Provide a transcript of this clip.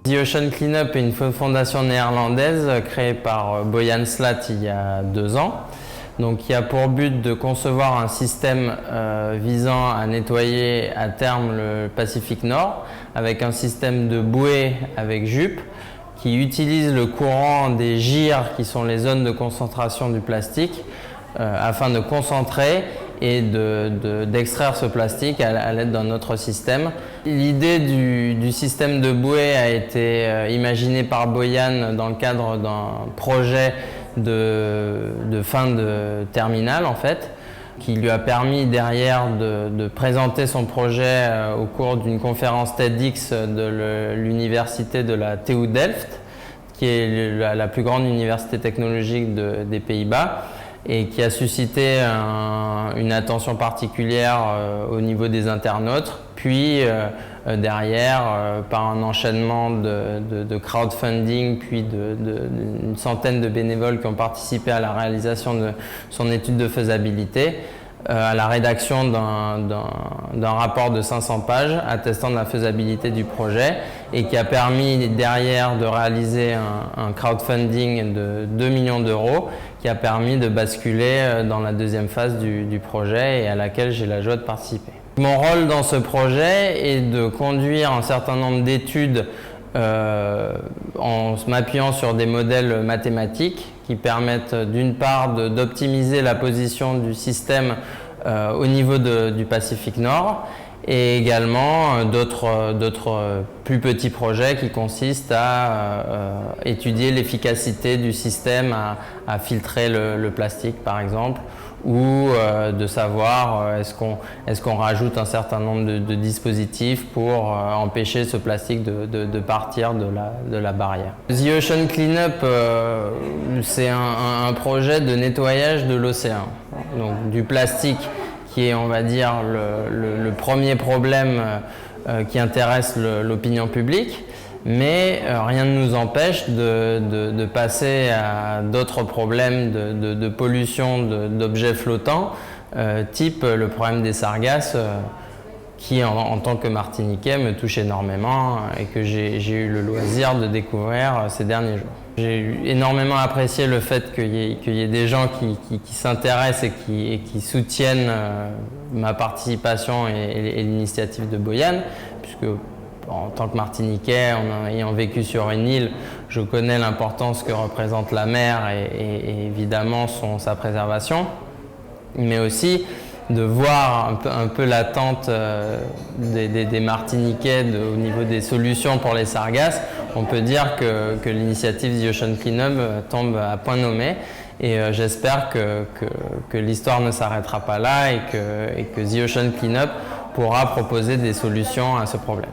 The Ocean Cleanup est une fondation néerlandaise créée par Boyan Slat il y a 2 ans. Donc, qui a pour but de concevoir un système visant à nettoyer à terme le Pacifique Nord avec un système de bouée avec jupe qui utilise le courant des gyres qui sont les zones de concentration du plastique afin de concentrer et d'extraire ce plastique à l'aide d'un autre système. L'idée du système de bouée a été imaginée par Boyan dans le cadre d'un projet de fin de terminale en fait, qui lui a permis derrière de présenter son projet au cours d'une conférence TEDx de l'université de la TU Delft, qui est la plus grande université technologique des Pays-Bas, et qui a suscité une attention particulière au niveau des internautes, puis derrière, par un enchaînement de crowdfunding, puis d'une centaine de bénévoles qui ont participé à la réalisation de son étude de faisabilité, à la rédaction d'un rapport de 500 pages attestant de la faisabilité du projet et qui a permis derrière de réaliser un crowdfunding de 2 millions d'euros qui a permis de basculer dans la deuxième phase du projet et à laquelle j'ai la joie de participer. Mon rôle dans ce projet est de conduire un certain nombre d'études en m'appuyant sur des modèles mathématiques qui permettent d'une part d'optimiser la position du système au niveau du Pacifique Nord et également d'autres plus petits projets qui consistent à étudier l'efficacité du système à filtrer le plastique par exemple, ou de savoir est-ce qu'on rajoute un certain nombre de dispositifs pour empêcher ce plastique de partir de la barrière. The Ocean Cleanup, c'est un projet de nettoyage de l'océan, donc du plastique qui est, on va dire, le premier problème qui intéresse l'opinion publique. Mais rien ne nous empêche de passer à d'autres problèmes de pollution d'objets flottants, type le problème des sargasses, qui en tant que Martiniquais me touche énormément et que j'ai eu le loisir de découvrir ces derniers jours. J'ai énormément apprécié le fait qu'il y ait des gens qui s'intéressent et qui soutiennent ma participation et l'initiative de Boyan, puisque en tant que Martiniquais, en ayant vécu sur une île, je connais l'importance que représente la mer et évidemment sa préservation, mais aussi de voir un peu l'attente des Martiniquais au niveau des solutions pour les sargasses. On peut dire que l'initiative The Ocean Cleanup tombe à point nommé et j'espère que l'histoire ne s'arrêtera pas là et que The Ocean Cleanup pourra proposer des solutions à ce problème.